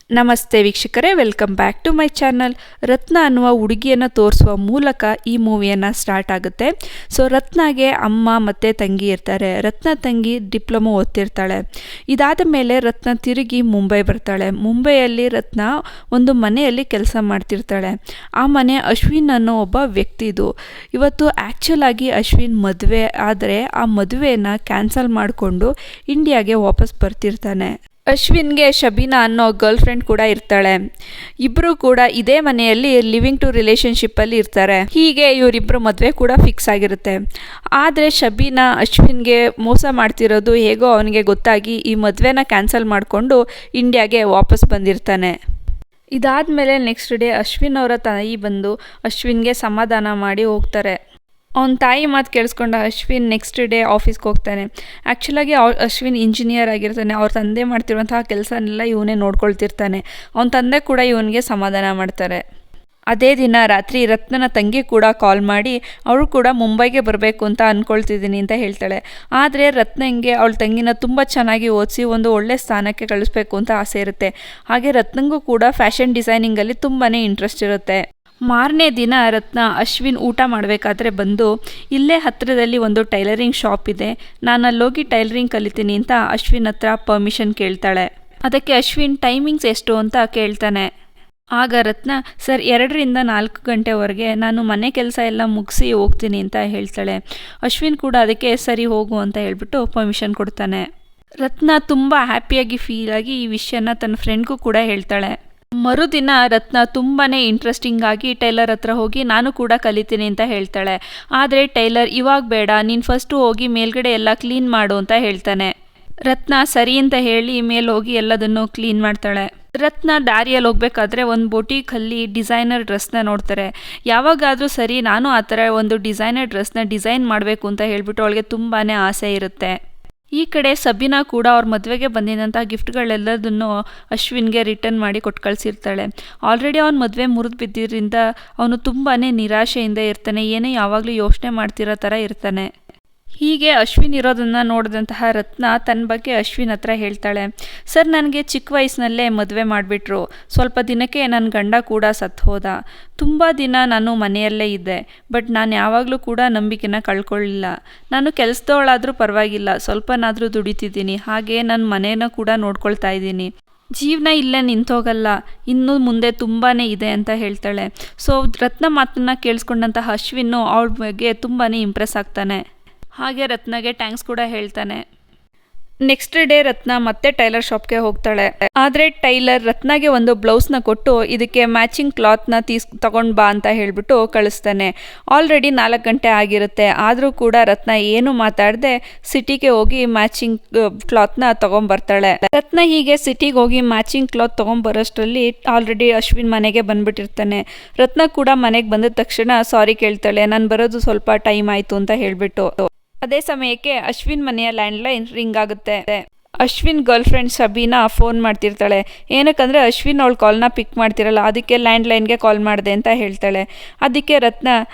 ನಮಸ್ತೆ ವೀಕ್ಷಕರೇ, welcome back to my channel. Ratna ಅನ್ನುವ ಹುಡುಗಿಯನ್ನು ತೋರಿಸುವ ಮೂಲಕ ಈ ಮೂವಿಯನ್ನು ಸ್ಟಾರ್ಟ್ ಆಗುತ್ತೆ. ಸೊ ರತ್ನಾಗೆ ಅಮ್ಮ ಮತ್ತು ತಂಗಿ ಇರ್ತಾರೆ. ರತ್ನ ತಂಗಿ ಡಿಪ್ಲೊಮೊ ಓದ್ತಿರ್ತಾಳೆ. ಇದಾದ ಮೇಲೆ ರತ್ನ ತಿರುಗಿ ಮುಂಬೈ ಬರ್ತಾಳೆ. ಮುಂಬೈಯಲ್ಲಿ ರತ್ನ ಒಂದು ಮನೆಯಲ್ಲಿ ಕೆಲಸ ಮಾಡ್ತಿರ್ತಾಳೆ. ಆ ಮನೆ ಅಶ್ವಿನ್ ಅನ್ನೋ ಒಬ್ಬ ವ್ಯಕ್ತಿದು. ಇವತ್ತು ಆ್ಯಕ್ಚುಲ್ ಆಗಿ ಅಶ್ವಿನ್ ಮದುವೆ ಆದರೆ ಆ ಮದುವೆಯನ್ನು ಕ್ಯಾನ್ಸಲ್ ಮಾಡಿಕೊಂಡು ಇಂಡಿಯಾಗೆ ವಾಪಸ್ ಬರ್ತಿರ್ತಾನೆ. ಅಶ್ವಿನ್ಗೆ ಶಬೀನಾ ಅನ್ನೋ ಗರ್ಲ್ ಫ್ರೆಂಡ್ ಕೂಡ ಇರ್ತಾಳೆ. ಇಬ್ಬರು ಕೂಡ ಇದೇ ಮನೆಯಲ್ಲಿ ಲಿವಿಂಗ್ ಟು ರಿಲೇಷನ್ಶಿಪ್ಪಲ್ಲಿ ಇರ್ತಾರೆ. ಹೀಗೆ ಇವರಿಬ್ಬರು ಮದುವೆ ಕೂಡ ಫಿಕ್ಸ್ ಆಗಿರುತ್ತೆ. ಆದರೆ ಶಬೀನಾ ಅಶ್ವಿನ್ಗೆ ಮೋಸ ಮಾಡ್ತಿರೋದು ಹೇಗೋ ಅವನಿಗೆ ಗೊತ್ತಾಗಿ ಈ ಮದುವೆನ ಕ್ಯಾನ್ಸಲ್ ಮಾಡಿಕೊಂಡು ಇಂಡಿಯಾಗೆ ವಾಪಸ್ ಬಂದಿರ್ತಾನೆ. ಇದಾದಮೇಲೆ ನೆಕ್ಸ್ಟ್ ಡೇ ಅಶ್ವಿನ್ ಅವರ ತಾಯಿ ಬಂದು ಅಶ್ವಿನ್ಗೆ ಸಮಾಧಾನ ಮಾಡಿ ಹೋಗ್ತಾರೆ. ಅವನ ತಾಯಿ ಮಾತು ಕೇಳಿಸ್ಕೊಂಡ ಅಶ್ವಿನ್ ನೆಕ್ಸ್ಟ್ ಡೇ ಆಫೀಸ್ಗೆ ಹೋಗ್ತಾನೆ. ಆ್ಯಕ್ಚುಲಾಗಿ ಅಶ್ವಿನ್ ಇಂಜಿನಿಯರ್ ಆಗಿರ್ತಾನೆ. ಅವ್ರ ತಂದೆ ಮಾಡ್ತಿರುವಂತಹ ಕೆಲಸನೆಲ್ಲ ಇವನೇ ನೋಡ್ಕೊಳ್ತಿರ್ತಾನೆ. ಅವನ ತಂದೆ ಕೂಡ ಇವನಿಗೆ ಸಮಾಧಾನ ಮಾಡ್ತಾರೆ. ಅದೇ ದಿನ ರಾತ್ರಿ ರತ್ನನ ತಂಗಿ ಕೂಡ ಕಾಲ್ ಮಾಡಿ ಅವರು ಕೂಡ ಮುಂಬೈಗೆ ಬರಬೇಕು ಅಂತ ಅಂದ್ಕೊಳ್ತಿದ್ದೀನಿ ಅಂತ ಹೇಳ್ತಾಳೆ. ಆದರೆ ರತ್ನಂಗೆ ಅವಳ ತಂಗಿನ ತುಂಬ ಚೆನ್ನಾಗಿ ಓದಿಸಿ ಒಂದು ಒಳ್ಳೆ ಸ್ಥಾನಕ್ಕೆ ಕಳಿಸ್ಬೇಕು ಅಂತ ಆಸೆ ಇರುತ್ತೆ. ಹಾಗೆ ರತ್ನಂಗೂ ಕೂಡ ಫ್ಯಾಷನ್ ಡಿಸೈನಿಂಗಲ್ಲಿ ತುಂಬಾ ಇಂಟ್ರೆಸ್ಟ್ ಇರುತ್ತೆ. ಮಾರನೇ ದಿನ ರತ್ನ ಅಶ್ವಿನ್ ಊಟ ಮಾಡಬೇಕಾದ್ರೆ ಬಂದು ಇಲ್ಲೇ ಹತ್ತಿರದಲ್ಲಿ ಒಂದು ಟೈಲರಿಂಗ್ ಶಾಪ್ ಇದೆ, ನಾನು ಅಲ್ಲೋಗಿ ಟೈಲರಿಂಗ್ ಕಲಿತೀನಿ ಅಂತ ಅಶ್ವಿನ್ ಹತ್ರ ಪರ್ಮಿಷನ್ ಕೇಳ್ತಾಳೆ. ಅದಕ್ಕೆ ಅಶ್ವಿನ್ ಟೈಮಿಂಗ್ಸ್ ಎಷ್ಟು ಅಂತ ಕೇಳ್ತಾನೆ. ಆಗ ರತ್ನ ಸರ್ 2ರಿಂದ 4 ಗಂಟೆವರೆಗೆ ನಾನು ಮನೆ ಕೆಲಸ ಎಲ್ಲ ಮುಗಿಸಿ ಹೋಗ್ತೀನಿ ಅಂತ ಹೇಳ್ತಾಳೆ. ಅಶ್ವಿನ್ ಕೂಡ ಅದಕ್ಕೆ ಸರಿ ಹೋಗು ಅಂತ ಹೇಳ್ಬಿಟ್ಟು ಪರ್ಮಿಷನ್ ಕೊಡ್ತಾನೆ. ರತ್ನ ತುಂಬ ಹ್ಯಾಪಿಯಾಗಿ ಫೀಲ್ ಆಗಿ ಈ ವಿಷಯನ ತನ್ನ ಫ್ರೆಂಡ್ಗೂ ಕೂಡ ಹೇಳ್ತಾಳೆ. ಮರುದಿನ ರತ್ನ ತುಂಬಾ ಇಂಟ್ರೆಸ್ಟಿಂಗ್ ಆಗಿ ಟೈಲರ್ ಹತ್ರ ಹೋಗಿ ನಾನು ಕೂಡ ಕಲಿತೀನಿ ಅಂತ ಹೇಳ್ತಾಳೆ. ಆದರೆ ಟೈಲರ್ ಇವಾಗ ಬೇಡ, ನೀನು ಫಸ್ಟು ಹೋಗಿ ಮೇಲ್ಗಡೆ ಎಲ್ಲ ಕ್ಲೀನ್ ಮಾಡು ಅಂತ ಹೇಳ್ತಾನೆ. ರತ್ನ ಸರಿ ಅಂತ ಹೇಳಿ ಮೇಲೆ ಹೋಗಿ ಎಲ್ಲದನ್ನು ಕ್ಲೀನ್ ಮಾಡ್ತಾಳೆ. ರತ್ನ ದಾರಿಯಲ್ಲಿ ಹೋಗ್ಬೇಕಾದ್ರೆ ಒಂದು ಬೊಟೀಕಲ್ಲಿ ಡಿಸೈನರ್ ಡ್ರೆಸ್ನ ನೋಡ್ತಾರೆ. ಯಾವಾಗಾದರೂ ಸರಿ ನಾನು ಆ ಥರ ಒಂದು ಡಿಸೈನರ್ ಡ್ರೆಸ್ನ ಡಿಸೈನ್ ಮಾಡಬೇಕು ಅಂತ ಹೇಳ್ಬಿಟ್ಟು ಅವಳಿಗೆ ತುಂಬಾ ಆಸೆ ಇರುತ್ತೆ. ಈ ಕಡೆ ಸಬೀನಾ ಕೂಡ ಅವ್ರ ಮದುವೆಗೆ ಬಂದಿದ್ದಂಥ ಗಿಫ್ಟ್ಗಳೆಲ್ಲದನ್ನು ಅಶ್ವಿನ್ಗೆ ರಿಟರ್ನ್ ಮಾಡಿ ಕೊಟ್ಟು ಕಳಿಸಿರ್ತಾಳೆ. ಆಲ್ರೆಡಿ ಅವ್ನ ಮದುವೆ ಮುರಿದು ಬಿದ್ದಿದ್ದರಿಂದ ಅವನು ತುಂಬಾ ನಿರಾಶೆಯಿಂದ ಇರ್ತಾನೆ. ಏನೇ ಯಾವಾಗಲೂ ಯೋಚನೆ ಮಾಡ್ತಿರೋ ಥರ ಇರ್ತಾನೆ. ಹೀಗೆ ಅಶ್ವಿನ್ ಇರೋದನ್ನು ನೋಡಿದಂತಹ ರತ್ನ ತನ್ನ ಬಗ್ಗೆ ಅಶ್ವಿನ್ ಹತ್ರ ಹೇಳ್ತಾಳೆ. ಸರ್, ನನಗೆ ಚಿಕ್ಕ ವಯಸ್ಸಿನಲ್ಲೇ ಮದುವೆ ಮಾಡಿಬಿಟ್ರು. ಸ್ವಲ್ಪ ದಿನಕ್ಕೆ ನನ್ನ ಗಂಡ ಕೂಡ ಸತ್ತು ಹೋದ. ತುಂಬ ದಿನ ನಾನು ಮನೆಯಲ್ಲೇ ಇದ್ದೆ. ಬಟ್ ನಾನು ಯಾವಾಗಲೂ ಕೂಡ ನಂಬಿಕೆನ ಕಳ್ಕೊಳ್ಳಿಲ್ಲ. ನಾನು ಕೆಲಸದವಳಾದರೂ ಪರವಾಗಿಲ್ಲ, ಸ್ವಲ್ಪನಾದರೂ ದುಡಿತಿದ್ದೀನಿ. ಹಾಗೆ ನನ್ನ ಮನೇನ ಕೂಡ ನೋಡ್ಕೊಳ್ತಾ ಇದ್ದೀನಿ. ಜೀವನ ಇಲ್ಲೇ ನಿಂತೋಗಲ್ಲ, ಇನ್ನೂ ಮುಂದೆ ತುಂಬಾ ಇದೆ ಅಂತ ಹೇಳ್ತಾಳೆ. ಸೊ ರತ್ನ ಮಾತನ್ನು ಕೇಳಿಸ್ಕೊಂಡಂತಹ ಅಶ್ವಿನ್ನು ಅವಳ ಬಗ್ಗೆ ತುಂಬಾ ಇಂಪ್ರೆಸ್ ಆಗ್ತಾನೆ. ಹಾಗೆ ರತ್ನಗೆ ಥ್ಯಾಂಕ್ಸ್ ಕೂಡ ಹೇಳ್ತಾನೆ. ನೆಕ್ಸ್ಟ್ ಡೇ ರತ್ನ ಮತ್ತೆ ಟೈಲರ್ ಶಾಪ್ಗೆ ಹೋಗ್ತಾಳೆ. ಆದರೆ ಟೈಲರ್ ರತ್ನಗೆ ಒಂದು ಬ್ಲೌಸ್ನ ಕೊಟ್ಟು ಇದಕ್ಕೆ ಮ್ಯಾಚಿಂಗ್ ಕ್ಲಾತ್ನ ತಗೊಂಡು ಬಾ ಅಂತ ಹೇಳಿಬಿಟ್ಟು ಕಳಿಸ್ತಾನೆ. ಆಲ್ರೆಡಿ 4 ಗಂಟೆ ಆಗಿರುತ್ತೆ. ಆದರೂ ಕೂಡ ರತ್ನ ಏನು ಮಾತಾಡದೆ ಸಿಟಿಗೆ ಹೋಗಿ ಮ್ಯಾಚಿಂಗ್ ಕ್ಲಾತ್ನ ತೊಗೊಂಬರ್ತಾಳೆ. ರತ್ನ ಹೀಗೆ ಸಿಟಿಗೆ ಹೋಗಿ ಮ್ಯಾಚಿಂಗ್ ಕ್ಲಾತ್ ತೊಗೊಂಬರೋಷ್ಟರಲ್ಲಿ ಆಲ್ರೆಡಿ ಅಶ್ವಿನ್ ಮನೆಗೆ ಬಂದ್ಬಿಟ್ಟಿರ್ತಾನೆ. ರತ್ನ ಕೂಡ ಮನೆಗೆ ಬಂದ ತಕ್ಷಣ ಸಾರಿ ಕೇಳ್ತಾಳೆ, ನಾನು ಬರೋದು ಸ್ವಲ್ಪ ಟೈಮ್ ಆಯಿತು ಅಂತ ಹೇಳಿಬಿಟ್ಟು. ಅದೇ ಸಮಯಕ್ಕೆ ಅಶ್ವಿನ್ ಮನೆಯ ಲ್ಯಾಂಡ್ಲೈನ್ ರಿಂಗ್ ಆಗುತ್ತೆ. Ashwin girlfriend Shabina phone ಮಾಡ್ತಿರ್ತಾಳೆ. ಏನಕ್ಕಂದರೆ ಅಶ್ವಿನ್ ಅವಳು ಕಾಲ್ನ ಪಿಕ್ ಮಾಡ್ತಿರಲ್ಲ, ಅದಕ್ಕೆ ಲ್ಯಾಂಡ್ಲೈನ್ಗೆ ಕಾಲ್ ಮಾಡಿದೆ ಅಂತ ಹೇಳ್ತಾಳೆ. ಅದಕ್ಕೆ ರತ್ನ,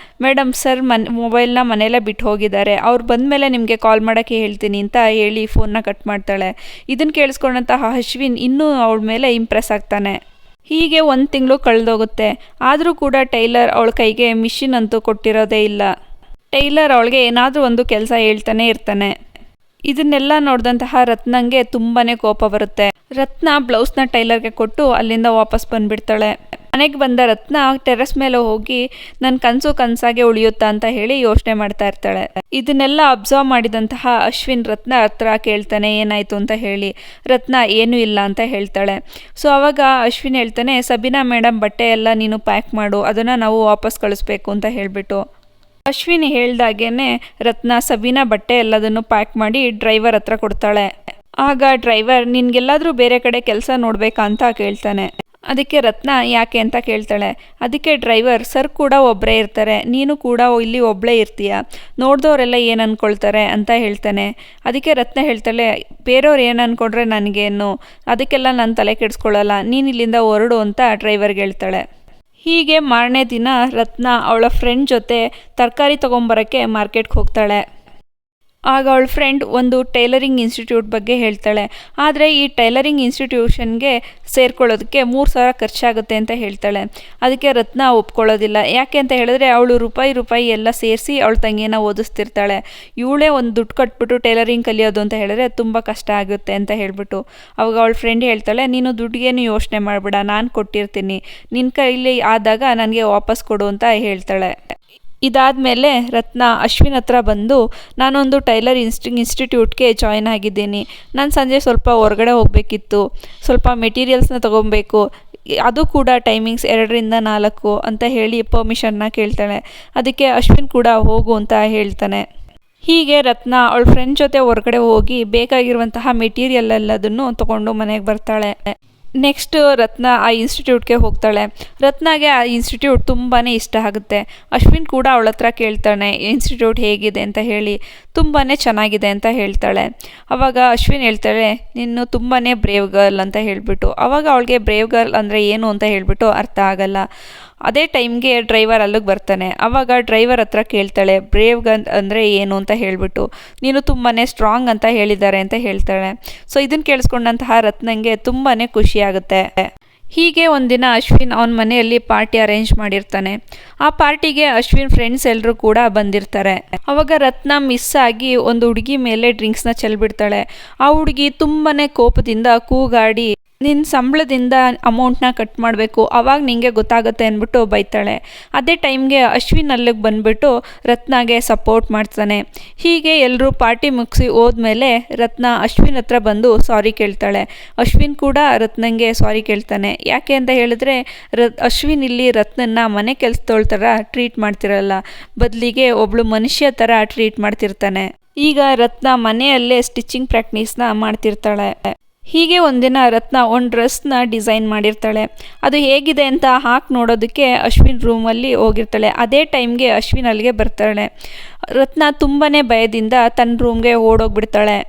ಮೇಡಮ್ ಸರ್ ಮೊಬೈಲ್ನ ಮನೆಯಲ್ಲೇ ಬಿಟ್ಟು ಹೋಗಿದ್ದಾರೆ, ಅವ್ರು ಬಂದಮೇಲೆ ನಿಮಗೆ ಕಾಲ್ ಮಾಡೋಕ್ಕೆ ಹೇಳ್ತೀನಿ ಅಂತ ಹೇಳಿ ಫೋನ್ನ ಕಟ್ ಮಾಡ್ತಾಳೆ. ಇದನ್ನು ಕೇಳಿಸ್ಕೊಂಡಂತಹ ಅಶ್ವಿನ್ ಇನ್ನೂ ಅವಳ ಮೇಲೆ ಇಂಪ್ರೆಸ್ ಆಗ್ತಾನೆ. ಹೀಗೆ 1 ತಿಂಗಳು ಕಳೆದೋಗುತ್ತೆ. ಆದರೂ ಕೂಡ ಟೈಲರ್ ಅವಳ ಕೈಗೆ ಮಿಷಿನ್ ಅಂತೂ ಕೊಟ್ಟಿರೋದೇ ಇಲ್ಲ. ಟೈಲರ್ ಅವಳಿಗೆ ಏನಾದರೂ ಒಂದು ಕೆಲಸ ಹೇಳ್ತಾನೆ ಇರ್ತಾನೆ. ಇದನ್ನೆಲ್ಲ ನೋಡಿದಂತಹ ರತ್ನಂಗೆ ತುಂಬಾ ಕೋಪ ಬರುತ್ತೆ. ರತ್ನ ಬ್ಲೌಸ್ನ ಟೈಲರ್ಗೆ ಕೊಟ್ಟು ಅಲ್ಲಿಂದ ವಾಪಸ್ ಬಂದುಬಿಡ್ತಾಳೆ. ಮನೆಗೆ ಬಂದ ರತ್ನ ಟೆರೆಸ್ ಮೇಲೆ ಹೋಗಿ ನನ್ನ ಕನಸಾಗೆ ಉಳಿಯುತ್ತಾ ಅಂತ ಹೇಳಿ ಯೋಚನೆ ಮಾಡ್ತಾ ಇರ್ತಾಳೆ. ಇದನ್ನೆಲ್ಲ ಅಬ್ಸರ್ವ್ ಮಾಡಿದಂತಹ ಅಶ್ವಿನ್ ರತ್ನ ಹತ್ರ ಕೇಳ್ತಾನೆ ಏನಾಯಿತು ಅಂತ ಹೇಳಿ. ರತ್ನ ಏನೂ ಇಲ್ಲ ಅಂತ ಹೇಳ್ತಾಳೆ. ಸೊ ಆವಾಗ ಅಶ್ವಿನ್ ಹೇಳ್ತಾನೆ, ಸಬೀನಾ ಮೇಡಮ್ ಬಟ್ಟೆ ಎಲ್ಲ ನೀನು ಪ್ಯಾಕ್ ಮಾಡು, ಅದನ್ನು ನಾವು ವಾಪಸ್ ಕಳಿಸ್ಬೇಕು ಅಂತ ಹೇಳಿಬಿಟ್ಟು. ಅಶ್ವಿನ್ ಹೇಳ್ದಾಗೇನೆ ರತ್ನ ಸಬೀನಾ ಬಟ್ಟೆ ಎಲ್ಲದನ್ನು ಪ್ಯಾಕ್ ಮಾಡಿ ಡ್ರೈವರ್ ಹತ್ರ ಕೊಡ್ತಾಳೆ. ಆಗ ಡ್ರೈವರ್ ನಿನ್ಗೆಲ್ಲಾದರೂ ಬೇರೆ ಕಡೆ ಕೆಲಸ ನೋಡಬೇಕಾ ಅಂತ ಕೇಳ್ತಾನೆ. ಅದಕ್ಕೆ ರತ್ನ ಯಾಕೆ ಅಂತ ಕೇಳ್ತಾಳೆ. ಅದಕ್ಕೆ ಡ್ರೈವರ್, ಸರ್ ಕೂಡ ಒಬ್ಬರೇ ಇರ್ತಾರೆ, ನೀನು ಕೂಡ ಇಲ್ಲಿ ಒಬ್ಬಳೇ ಇರ್ತೀಯ, ನೋಡಿದವರೆಲ್ಲ ಏನು ಅಂದ್ಕೊಳ್ತಾರೆ ಅಂತ ಹೇಳ್ತಾನೆ. ಅದಕ್ಕೆ ರತ್ನ ಹೇಳ್ತಾಳೆ, ಬೇರೆಯವ್ರು ಏನು ಅಂದ್ಕೊಂಡ್ರೆ ನನಗೇನು, ಅದಕ್ಕೆಲ್ಲ ನಾನು ತಲೆ ಕೆಡಿಸ್ಕೊಳ್ಳಲ್ಲ, ನೀನು ಇಲ್ಲಿಂದ ಹೊರಡು ಅಂತ ಡ್ರೈವರ್ಗೆ ಹೇಳ್ತಾಳೆ. ಹೀಗೆ ಮಾರನೇ ದಿನ ರತ್ನ ಅವಳ ಫ್ರೆಂಡ್ ಜೊತೆ ತರಕಾರಿ ತೊಗೊಂಬರೋಕ್ಕೆ ಮಾರ್ಕೆಟ್ಗೆ ಹೋಗ್ತಾಳೆ. ಆಗ ಅವಳ ಫ್ರೆಂಡ್ ಒಂದು ಟೈಲರಿಂಗ್ ಇನ್ಸ್ಟಿಟ್ಯೂಟ್ ಬಗ್ಗೆ ಹೇಳ್ತಾಳೆ. ಆದರೆ ಈ ಟೈಲರಿಂಗ್ ಇನ್ಸ್ಟಿಟ್ಯೂಷನ್ಗೆ ಸೇರ್ಕೊಳ್ಳೋದಕ್ಕೆ 3,000 ಖರ್ಚಾಗುತ್ತೆ ಅಂತ ಹೇಳ್ತಾಳೆ. ಅದಕ್ಕೆ ರತ್ನ ಒಪ್ಕೊಳ್ಳೋದಿಲ್ಲ. ಯಾಕೆ ಅಂತ ಹೇಳಿದ್ರೆ ಅವಳು ರೂಪಾಯಿ ಎಲ್ಲ ಸೇರಿಸಿ ಅವಳ ತಂಗಿನ ಓದಿಸ್ತಿರ್ತಾಳೆ. ಇವಳೇ ಒಂದು ದುಡ್ಡು ಕಟ್ಬಿಟ್ಟು ಟೈಲರಿಂಗ್ ಕಲಿಯೋದು ಅಂತ ಹೇಳಿದ್ರೆ ತುಂಬ ಕಷ್ಟ ಆಗುತ್ತೆ ಅಂತ ಹೇಳ್ಬಿಟ್ಟು ಅವಾಗ ಅವಳ ಫ್ರೆಂಡ್ ಹೇಳ್ತಾಳೆ, ನೀನು ದುಡ್ಡಿಗೇನು ಯೋಚನೆ ಮಾಡಬೇಡ, ನಾನು ಕೊಟ್ಟಿರ್ತೀನಿ, ನಿನ್ನ ಕೈಲಿ ಆದಾಗ ನನಗೆ ವಾಪಸ್ ಕೊಡು ಅಂತ ಹೇಳ್ತಾಳೆ. ಇದಾದಮೇಲೆ ರತ್ನ ಅಶ್ವಿನ್ ಹತ್ರ ಬಂದು, ನಾನೊಂದು ಟೈಲರ್ ಇನ್ಸ್ಟಿಟ್ಯೂಟ್ಗೆ ಜಾಯ್ನ್ ಆಗಿದ್ದೀನಿ, ನಾನು ಸಂಜೆ ಸ್ವಲ್ಪ ಹೊರಗಡೆ ಹೋಗಬೇಕಿತ್ತು, ಸ್ವಲ್ಪ ಮೆಟೀರಿಯಲ್ಸ್ನ ತೊಗೊಬೇಕು, ಅದು ಕೂಡ ಟೈಮಿಂಗ್ಸ್ 2ರಿಂದ 4 ಅಂತ ಹೇಳಿ ಪರ್ಮಿಷನ್ನ ಕೇಳ್ತಾಳೆ. ಅದಕ್ಕೆ ಅಶ್ವಿನ್ ಕೂಡ ಹೋಗು ಅಂತ ಹೇಳ್ತಾನೆ. ಹೀಗೆ ರತ್ನ ಅವಳ ಫ್ರೆಂಡ್ ಜೊತೆ ಹೊರಗಡೆ ಹೋಗಿ ಬೇಕಾಗಿರುವಂತಹ ಮೆಟೀರಿಯಲ್ ಎಲ್ಲದನ್ನು ತೊಗೊಂಡು ಮನೆಗೆ ಬರ್ತಾಳೆ. ನೆಕ್ಸ್ಟ್ ರತ್ನ ಆ ಇನ್ಸ್ಟಿಟ್ಯೂಟ್ಗೆ ಹೋಗ್ತಾಳೆ. ರತ್ನಾಗೆ ಆ ಇನ್ಸ್ಟಿಟ್ಯೂಟ್ ತುಂಬಾ ಇಷ್ಟ ಆಗುತ್ತೆ. ಅಶ್ವಿನ್ ಕೂಡ ಅವಳ ಹತ್ರ ಕೇಳ್ತಾನೆ ಇನ್ಸ್ಟಿಟ್ಯೂಟ್ ಹೇಗಿದೆ ಅಂತ ಹೇಳಿ. ತುಂಬಾ ಚೆನ್ನಾಗಿದೆ ಅಂತ ಹೇಳ್ತಾಳೆ. ಆವಾಗ ಅಶ್ವಿನ್ ಹೇಳ್ತಾಳೆ, ನೀನು ತುಂಬಾ ಬ್ರೇವ್ ಗರ್ಲ್ ಅಂತ ಹೇಳಿಬಿಟ್ಟು. ಆವಾಗ ಅವಳಿಗೆ ಬ್ರೇವ್ ಗರ್ಲ್ ಅಂದರೆ ಏನು ಅಂತ ಹೇಳಿಬಿಟ್ಟು ಅರ್ಥ ಆಗಲ್ಲ. ಅದೇ ಟೈಮ್ಗೆ ಡ್ರೈವರ್ ಅಲ್ಲಿಗೆ ಬರ್ತಾನೆ. ಆವಾಗ ಡ್ರೈವರ್ ಹತ್ರ ಕೇಳ್ತಾಳೆ ಬ್ರೇವ್ ಗರ್ಲ್ ಅಂದರೆ ಏನು ಅಂತ ಹೇಳಿಬಿಟ್ಟು. ನೀನು ತುಂಬಾ ಸ್ಟ್ರಾಂಗ್ ಅಂತ ಹೇಳಿದ್ದಾರೆ ಅಂತ ಹೇಳ್ತಾಳೆ. ಸೊ ಇದನ್ನು ಕೇಳಿಸ್ಕೊಂಡಂತಹ ರತ್ನಂಗೆ ತುಂಬಾ ಖುಷಿ ಆಗುತ್ತೆ. ಹೀಗೆ ಒಂದಿನ ಅಶ್ವಿನ್ ಅವನ ಮನೆಯಲ್ಲಿ ಪಾರ್ಟಿ ಅರೇಂಜ್ ಮಾಡಿರ್ತಾನೆ. ಆ ಪಾರ್ಟಿಗೆ ಅಶ್ವಿನ್ ಫ್ರೆಂಡ್ಸ್ ಎಲ್ಲರೂ ಕೂಡ ಬಂದಿರ್ತಾರೆ. ಅವಾಗ ರತ್ನ ಮಿಸ್ ಆಗಿ ಒಂದು ಹುಡುಗಿ ಮೇಲೆ ಡ್ರಿಂಕ್ಸ್ನ ಚೆಲ್ಬಿಡ್ತಾಳೆ. ಆ ಹುಡುಗಿ ತುಂಬಾ ಕೋಪದಿಂದ ಕೂಗಾಡಿ, ನಿನ್ನ ಸಂಬಳದಿಂದ ಅಮೌಂಟ್ನ ಕಟ್ ಮಾಡಬೇಕು, ಆವಾಗ ನಿಂಗೆ ಗೊತ್ತಾಗುತ್ತೆ ಅಂದ್ಬಿಟ್ಟು ಬೈತಾಳೆ. ಅದೇ ಟೈಮ್ಗೆ ಅಶ್ವಿನ್ ಅಲ್ಲಿಗೆ ಬಂದುಬಿಟ್ಟು ರತ್ನಾಗೆ ಸಪೋರ್ಟ್ ಮಾಡ್ತಾನೆ. ಹೀಗೆ ಎಲ್ಲರೂ ಪಾರ್ಟಿ ಮುಗಿಸಿ ಹೋದ್ಮೇಲೆ ರತ್ನ ಅಶ್ವಿನ್ ಹತ್ರ ಬಂದು ಸಾರಿ ಕೇಳ್ತಾಳೆ. ಅಶ್ವಿನ್ ಕೂಡ ರತ್ನಂಗೆ ಸಾರಿ ಕೇಳ್ತಾನೆ. ಯಾಕೆ ಅಂತ ಹೇಳಿದ್ರೆ ಅಶ್ವಿನ್ ಇಲ್ಲಿ ರತ್ನನ್ನ ಮನೆ ಕೆಲಸದವಳ ಥರ ಟ್ರೀಟ್ ಮಾಡ್ತಿರಲ್ಲ, ಬದಲಿಗೆ ಒಬ್ಳು ಮನುಷ್ಯ ಥರ ಟ್ರೀಟ್ ಮಾಡ್ತಿರ್ತಾನೆ. ಈಗ ರತ್ನ ಮನೆಯಲ್ಲೇ ಸ್ಟಿಚಿಂಗ್ ಪ್ರಾಕ್ಟೀಸ್ನ ಮಾಡ್ತಿರ್ತಾಳೆ. ಹೀಗೆ ಒಂದಿನ ರತ್ನ ಒಂದು ಡ್ರೆಸ್ನ ಡಿಸೈನ್ ಮಾಡಿರ್ತಾಳೆ. ಅದು ಹೇಗಿದೆ ಅಂತ ಹಾಕಿ ನೋಡೋದಕ್ಕೆ ಅಶ್ವಿನ್ ರೂಮಲ್ಲಿ ಹೋಗಿರ್ತಾಳೆ. ಅದೇ ಟೈಮ್ಗೆ ಅಶ್ವಿನ್ ಅಲ್ಲಿಗೆ ಬರ್ತಾಳೆ. ರತ್ನ ತುಂಬಾ ಭಯದಿಂದ ತನ್ನ ರೂಮ್ಗೆ ಓಡೋಗ್ಬಿಡ್ತಾಳೆ.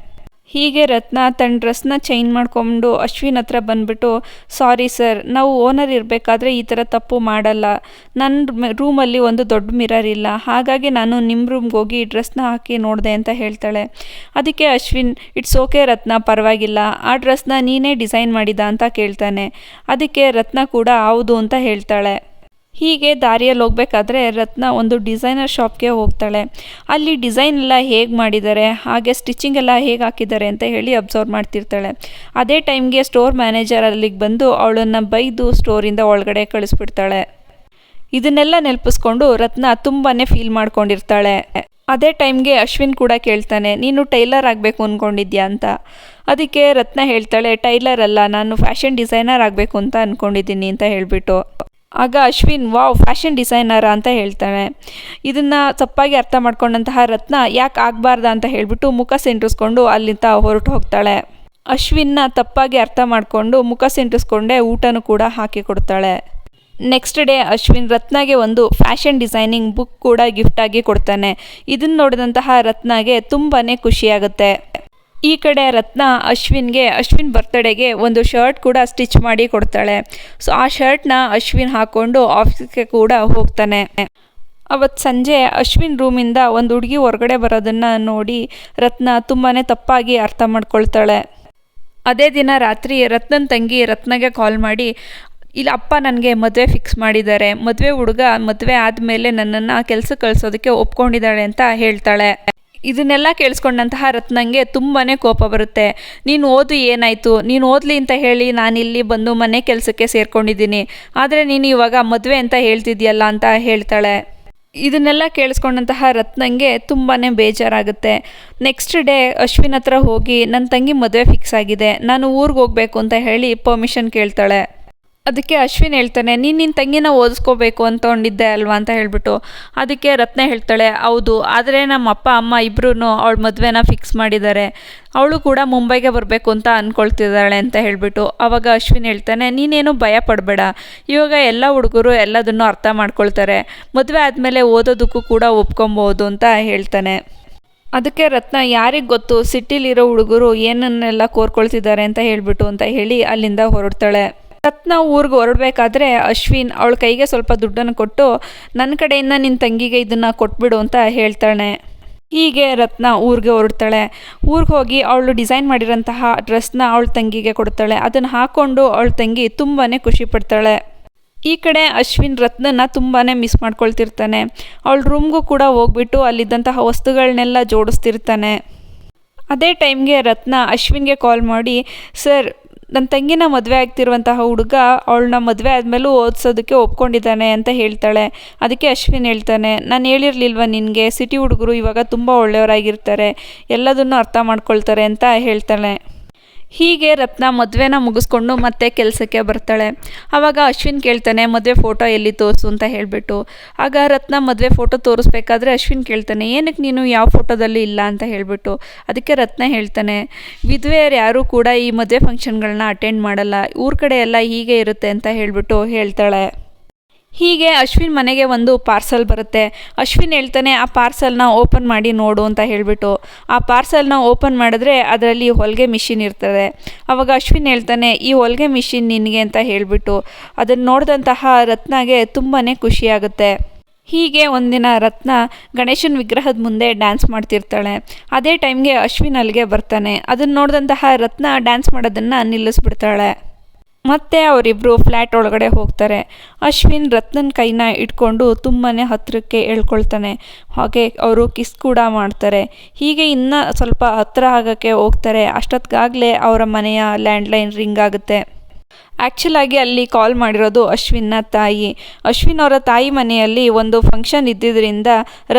ಹೀಗೆ ರತ್ನ ತನ್ನ ಡ್ರೆಸ್ನ ಚೇಂಜ್ ಮಾಡಿಕೊಂಡು ಅಶ್ವಿನ್ ಹತ್ರ ಬಂದುಬಿಟ್ಟು, ಸಾರಿ ಸರ್, ನಾವು ಓನರ್ ಇರಬೇಕಾದ್ರೆ ಈ ಥರ ತಪ್ಪು ಮಾಡಲ್ಲ, ನನ್ನ ರೂಮಲ್ಲಿ ಒಂದು ದೊಡ್ಡ ಮಿರರ್ ಇಲ್ಲ, ಹಾಗಾಗಿ ನಾನು ನಿಮ್ಮ ರೂಮ್ಗೆ ಹೋಗಿ ಡ್ರೆಸ್ನ ಹಾಕಿ ನೋಡಿದೆ ಅಂತ ಹೇಳ್ತಾಳೆ. ಅದಕ್ಕೆ ಅಶ್ವಿನ್, ಇಟ್ಸ್ ಓಕೆ ರತ್ನ, ಪರವಾಗಿಲ್ಲ, ಆ ಡ್ರೆಸ್ನ ನೀನೇ ಡಿಸೈನ್ ಮಾಡಿದ ಅಂತ ಕೇಳ್ತಾನೆ. ಅದಕ್ಕೆ ರತ್ನ ಕೂಡ ಹೌದು ಅಂತ ಹೇಳ್ತಾಳೆ. ಹೀಗೆ ದಾರಿಯಲ್ಲಿ ಹೋಗ್ಬೇಕಾದ್ರೆ ರತ್ನ ಒಂದು ಡಿಸೈನರ್ ಶಾಪ್ಗೆ ಹೋಗ್ತಾಳೆ. ಅಲ್ಲಿ ಡಿಸೈನ್ ಎಲ್ಲ ಹೇಗೆ ಮಾಡಿದ್ದಾರೆ, ಹಾಗೆ ಸ್ಟಿಚಿಂಗ್ ಎಲ್ಲ ಹೇಗೆ ಹಾಕಿದ್ದಾರೆ ಅಂತ ಹೇಳಿ ಅಬ್ಸರ್ವ್ ಮಾಡ್ತಿರ್ತಾಳೆ. ಅದೇ ಟೈಮ್ಗೆ ಸ್ಟೋರ್ ಮ್ಯಾನೇಜರ್ ಅಲ್ಲಿಗೆ ಬಂದು ಅವಳನ್ನು ಬೈದು ಸ್ಟೋರಿಂದ ಒಳಗಡೆ ಕಳಿಸ್ಬಿಡ್ತಾಳೆ. ಇದನ್ನೆಲ್ಲ ನೆನಪಿಸ್ಕೊಂಡು ರತ್ನ ತುಂಬಾ ಫೀಲ್ ಮಾಡ್ಕೊಂಡಿರ್ತಾಳೆ. ಅದೇ ಟೈಮ್ಗೆ ಅಶ್ವಿನ್ ಕೂಡ ಕೇಳ್ತಾನೆ, ನೀನು ಟೈಲರ್ ಆಗಬೇಕು ಅಂದ್ಕೊಂಡಿದ್ಯಾ ಅಂತ. ಅದಕ್ಕೆ ರತ್ನ ಹೇಳ್ತಾಳೆ, ಟೈಲರ್ ಅಲ್ಲ, ನಾನು ಫ್ಯಾಷನ್ ಡಿಸೈನರ್ ಆಗಬೇಕು ಅಂತ ಅಂದ್ಕೊಂಡಿದ್ದೀನಿ ಅಂತ ಹೇಳಿಬಿಟ್ಟು. ಆಗ ಅಶ್ವಿನ್, ವಾವ್, ಫ್ಯಾಷನ್ ಡಿಸೈನರ ಅಂತ ಹೇಳ್ತಾನೆ. ಇದನ್ನು ತಪ್ಪಾಗಿ ಅರ್ಥ ಮಾಡ್ಕೊಂಡಂತಹ ರತ್ನ ಯಾಕೆ ಆಗಬಾರ್ದ ಅಂತ ಹೇಳಿಬಿಟ್ಟು ಮುಖ ಸೆಂಟ್ರಿಸ್ಕೊಂಡು ಅಲ್ಲಿಂದ ಹೊರಟು ಹೋಗ್ತಾಳೆ. ಅಶ್ವಿನ್ನ ತಪ್ಪಾಗಿ ಅರ್ಥ ಮಾಡಿಕೊಂಡು ಮುಖ ಸೆಂಟ್ರಿಸ್ಕೊಂಡೆ ಊಟನೂ ಕೂಡ ಹಾಕಿ ಕೊಡ್ತಾಳೆ. ನೆಕ್ಸ್ಟ್ ಡೇ ಅಶ್ವಿನ್ ರತ್ನಾಗೆ ಒಂದು ಫ್ಯಾಷನ್ ಡಿಸೈನಿಂಗ್ ಬುಕ್ ಕೂಡ ಗಿಫ್ಟಾಗಿ ಕೊಡ್ತಾನೆ. ಇದನ್ನು ನೋಡಿದಂತಹ ರತ್ನಾಗೆ ತುಂಬಾ ಖುಷಿಯಾಗುತ್ತೆ. ಈ ಕಡೆ ರತ್ನ ಅಶ್ವಿನ್ ಬರ್ತಡೆಗೆ ಒಂದು ಶರ್ಟ್ ಕೂಡ ಸ್ಟಿಚ್ ಮಾಡಿ ಕೊಡ್ತಾಳೆ. ಸೊ ಆ ಶರ್ಟ್ನ ಅಶ್ವಿನ್ ಹಾಕ್ಕೊಂಡು ಆಫೀಸ್ಗೆ ಕೂಡ ಹೋಗ್ತಾನೆ. ಅವತ್ತು ಸಂಜೆ ಅಶ್ವಿನ್ ರೂಮಿಂದ ಒಂದು ಹುಡುಗಿ ಹೊರಗಡೆ ಬರೋದನ್ನು ನೋಡಿ ರತ್ನ ತುಂಬಾ ತಪ್ಪಾಗಿ ಅರ್ಥ ಮಾಡ್ಕೊಳ್ತಾಳೆ. ಅದೇ ದಿನ ರಾತ್ರಿ ರತ್ನನ ತಂಗಿ ರತ್ನಗೆ ಕಾಲ್ ಮಾಡಿ, ಇಲ್ಲ ಅಪ್ಪ ನನಗೆ ಮದುವೆ ಫಿಕ್ಸ್ ಮಾಡಿದ್ದಾರೆ, ಮದುವೆ ಹುಡುಗ ಮದುವೆ ಆದಮೇಲೆ ನನ್ನನ್ನು ಕೆಲಸಕ್ಕೆ ಕಳಿಸೋದಕ್ಕೆ ಒಪ್ಕೊಂಡಿದ್ದಾಳೆ ಅಂತ ಹೇಳ್ತಾಳೆ. ಇದನ್ನೆಲ್ಲ ಕೇಳಿಸ್ಕೊಂಡಂತಹ ರತ್ನಂಗೆ ತುಂಬಾ ಕೋಪ ಬರುತ್ತೆ. ನೀನು ಓದು ಏನಾಯಿತು, ನೀನು ಓದಲಿ ಅಂತ ಹೇಳಿ ನಾನಿಲ್ಲಿ ಬಂದು ಮನೆ ಕೆಲಸಕ್ಕೆ ಸೇರ್ಕೊಂಡಿದ್ದೀನಿ, ಆದರೆ ನೀನು ಇವಾಗ ಮದುವೆ ಅಂತ ಹೇಳ್ತಿದ್ಯಲ್ಲ ಅಂತ ಹೇಳ್ತಾಳೆ. ಇದನ್ನೆಲ್ಲ ಕೇಳಿಸ್ಕೊಂಡಂತಹ ರತ್ನಂಗೆ ತುಂಬಾ ಬೇಜಾರಾಗುತ್ತೆ. ನೆಕ್ಸ್ಟ್ ಡೇ ಅಶ್ವಿನ್ ಹತ್ರ ಹೋಗಿ ನನ್ನ ತಂಗಿ ಮದುವೆ ಫಿಕ್ಸ್ ಆಗಿದೆ, ನಾನು ಊರಿಗೆ ಹೋಗಬೇಕು ಅಂತ ಹೇಳಿ ಪರ್ಮಿಷನ್ ಕೇಳ್ತಾಳೆ. ಅದಕ್ಕೆ ಅಶ್ವಿನ್ ಹೇಳ್ತಾನೆ, ನೀನು ನಿನ್ನ ತಂಗಿನ ಓದಿಸ್ಕೋಬೇಕು ಅಂದ್ಕೊಂಡಿದ್ದೆ ಅಲ್ವಾ ಅಂತ ಹೇಳ್ಬಿಟ್ಟು. ಅದಕ್ಕೆ ರತ್ನ ಹೇಳ್ತಾಳೆ, ಹೌದು, ಆದರೆ ನಮ್ಮ ಅಪ್ಪ ಅಮ್ಮ ಇಬ್ಬರೂ ಅವಳ ಮದುವೆನ ಫಿಕ್ಸ್ ಮಾಡಿದ್ದಾರೆ, ಅವಳು ಕೂಡ ಮುಂಬೈಗೆ ಬರಬೇಕು ಅಂತ ಅಂದ್ಕೊಳ್ತಿದ್ದಾಳೆ ಅಂತ ಹೇಳ್ಬಿಟ್ಟು. ಆವಾಗ ಅಶ್ವಿನ್ ಹೇಳ್ತಾನೆ, ನೀನೇನು ಭಯ ಪಡಬೇಡ, ಇವಾಗ ಎಲ್ಲ ಹುಡುಗರು ಎಲ್ಲದನ್ನು ಅರ್ಥ ಮಾಡ್ಕೊಳ್ತಾರೆ, ಮದುವೆ ಆದಮೇಲೆ ಓದೋದಕ್ಕೂ ಕೂಡ ಒಪ್ಕೊಬೋದು ಅಂತ ಹೇಳ್ತಾನೆ. ಅದಕ್ಕೆ ರತ್ನ, ಯಾರಿಗೆ ಗೊತ್ತು ಸಿಟಿಲಿರೋ ಹುಡುಗರು ಏನನ್ನೆಲ್ಲ ಕೋರ್ಕೊಳ್ತಿದ್ದಾರೆ ಅಂತ ಹೇಳ್ಬಿಟ್ಟು ಅಂತ ಹೇಳಿ ಅಲ್ಲಿಂದ ಹೊರಡ್ತಾಳೆ. ರತ್ನ ಊರಿಗೆ ಹೊರಡಬೇಕಾದ್ರೆ ಅಶ್ವಿನ್ ಅವಳ ಕೈಗೆ ಸ್ವಲ್ಪ ದುಡ್ಡನ್ನು ಕೊಟ್ಟು, ನನ್ನ ಕಡೆಯಿಂದ ನಿನ್ನ ತಂಗಿಗೆ ಇದನ್ನು ಕೊಟ್ಬಿಡು ಅಂತ ಹೇಳ್ತಾನೆ. ಹೀಗೆ ರತ್ನ ಊರಿಗೆ ಹೊರಡ್ತಾಳೆ. ಊರಿಗೆ ಹೋಗಿ ಅವಳು ಡಿಸೈನ್ ಮಾಡಿರೋಂತಹ ಡ್ರೆಸ್ನ ಅವಳ ತಂಗಿಗೆ ಕೊಡ್ತಾಳೆ. ಅದನ್ನು ಹಾಕ್ಕೊಂಡು ಅವಳ ತಂಗಿ ತುಂಬಾ ಖುಷಿ ಪಡ್ತಾಳೆ. ಈ ಕಡೆ ಅಶ್ವಿನ್ ರತ್ನನ ತುಂಬಾ ಮಿಸ್ ಮಾಡ್ಕೊಳ್ತಿರ್ತಾನೆ. ಅವಳ ರೂಮ್ಗೂ ಕೂಡ ಹೋಗ್ಬಿಟ್ಟು ಅಲ್ಲಿದ್ದಂತಹ ವಸ್ತುಗಳನ್ನೆಲ್ಲ ಜೋಡಿಸ್ತಿರ್ತಾನೆ. ಅದೇ ಟೈಮ್ಗೆ ರತ್ನ ಅಶ್ವಿನ್ಗೆ ಕಾಲ್ ಮಾಡಿ, ಸರ್, ನನ್ನ ತಂಗಿನ ಮದುವೆ ಆಗ್ತಿರುವಂತಹ ಹುಡುಗ ಅವಳನ್ನ ಮದುವೆ ಆದಮೇಲೂ ಓದಿಸೋದಕ್ಕೆ ಒಪ್ಕೊಂಡಿದ್ದಾನೆ ಅಂತ ಹೇಳ್ತಾಳೆ. ಅದಕ್ಕೆ ಅಶ್ವಿನ್ ಹೇಳ್ತಾನೆ, ನಾನು ಹೇಳಿರಲಿಲ್ವ ನಿನಗೆ, ಸಿಟಿ ಹುಡುಗರು ಇವಾಗ ತುಂಬ ಒಳ್ಳೆಯವರಾಗಿರ್ತಾರೆ, ಎಲ್ಲದನ್ನು ಅರ್ಥ ಮಾಡ್ಕೊಳ್ತಾರೆ ಅಂತ ಹೇಳ್ತಾಳೆ. ಹೀಗೆ ರತ್ನ ಮದುವೆನ ಮುಗಿಸ್ಕೊಂಡು ಮತ್ತೆ ಕೆಲಸಕ್ಕೆ ಬರ್ತಾಳೆ. ಆವಾಗ ಅಶ್ವಿನ್ ಕೇಳ್ತಾನೆ, ಮದುವೆ ಫೋಟೋ ಎಲ್ಲಿ ತೋರಿಸು ಅಂತ ಹೇಳಿಬಿಟ್ಟು. ಆಗ ರತ್ನ ಮದುವೆ ಫೋಟೋ ತೋರಿಸ್ಬೇಕಾದ್ರೆ ಅಶ್ವಿನ್ ಕೇಳ್ತಾನೆ, ಏನಕ್ಕೆ ನೀನು ಯಾವ ಫೋಟೋದಲ್ಲಿ ಇಲ್ಲ ಅಂತ ಹೇಳಿಬಿಟ್ಟು. ಅದಕ್ಕೆ ರತ್ನ ಹೇಳ್ತಾನೆ, ವಿಧವೆಯರು ಯಾರೂ ಕೂಡ ಈ ಮದುವೆ ಫಂಕ್ಷನ್ಗಳನ್ನ ಅಟೆಂಡ್ ಮಾಡಲ್ಲ, ಊರ ಕಡೆ ಎಲ್ಲ ಹೀಗೆ ಇರುತ್ತೆ ಅಂತ ಹೇಳಿಬಿಟ್ಟು ಹೇಳ್ತಾಳೆ. ಹೀಗೆ ಅಶ್ವಿನ್ ಮನೆಗೆ ಒಂದು ಪಾರ್ಸಲ್ ಬರುತ್ತೆ. ಅಶ್ವಿನ್ ಹೇಳ್ತಾನೆ, ಆ ಪಾರ್ಸಲ್ನ ಓಪನ್ ಮಾಡಿ ನೋಡು ಅಂತ ಹೇಳಿಬಿಟ್ಟು. ಆ ಪಾರ್ಸಲ್ನ ಓಪನ್ ಮಾಡಿದ್ರೆ ಅದರಲ್ಲಿ ಹೊಲಿಗೆ ಮಿಷಿನ್ ಇರ್ತದೆ. ಆವಾಗ ಅಶ್ವಿನ್ ಹೇಳ್ತಾನೆ, ಈ ಹೊಲಿಗೆ ಮಿಷಿನ್ ನಿನಗೆ ಅಂತ ಹೇಳಿಬಿಟ್ಟು. ಅದನ್ನು ನೋಡಿದಂತಹ ರತ್ನಾಗೆ ತುಂಬಾ ಖುಷಿಯಾಗುತ್ತೆ. ಹೀಗೆ ಒಂದಿನ ರತ್ನ ಗಣೇಶನ ವಿಗ್ರಹದ ಮುಂದೆ ಡ್ಯಾನ್ಸ್ ಮಾಡ್ತಿರ್ತಾಳೆ. ಅದೇ ಟೈಮ್ಗೆ ಅಶ್ವಿನ್ ಅಲ್ಲಿಗೆ ಬರ್ತಾನೆ. ಅದನ್ನು ನೋಡಿದಂತಹ ರತ್ನ ಡ್ಯಾನ್ಸ್ ಮಾಡೋದನ್ನು ನಿಲ್ಲಿಸ್ಬಿಡ್ತಾಳೆ. ಮತ್ತು ಅವರಿಬ್ಬರು ಫ್ಲ್ಯಾಟ್ ಒಳಗಡೆ ಹೋಗ್ತಾರೆ. ಅಶ್ವಿನ್ ರತ್ನನ ಕೈನ ಇಟ್ಕೊಂಡು ತುಂಬಾ ಹತ್ತಿರಕ್ಕೆ ಎಳ್ಕೊಳ್ತಾನೆ. ಹಾಗೆ ಅವರು ಕಿಸ್ ಕೂಡ ಮಾಡ್ತಾರೆ. ಹೀಗೆ ಇನ್ನೂ ಸ್ವಲ್ಪ ಹತ್ತಿರ ಆಗೋಕ್ಕೆ ಹೋಗ್ತಾರೆ. ಅಷ್ಟೊತ್ತಿಗಾಗಲೇ ಅವರ ಮನೆಯ ಲ್ಯಾಂಡ್ಲೈನ್ ರಿಂಗ್ ಆಗುತ್ತೆ. ಆ್ಯಕ್ಚುಲಾಗಿ ಅಲ್ಲಿ ಕಾಲ್ ಮಾಡಿರೋದು ಅಶ್ವಿನ್ನ ತಾಯಿ. ಅಶ್ವಿನ್ ಅವರ ತಾಯಿ ಮನೆಯಲ್ಲಿ ಒಂದು ಫಂಕ್ಷನ್ ಇದ್ದಿದ್ದರಿಂದ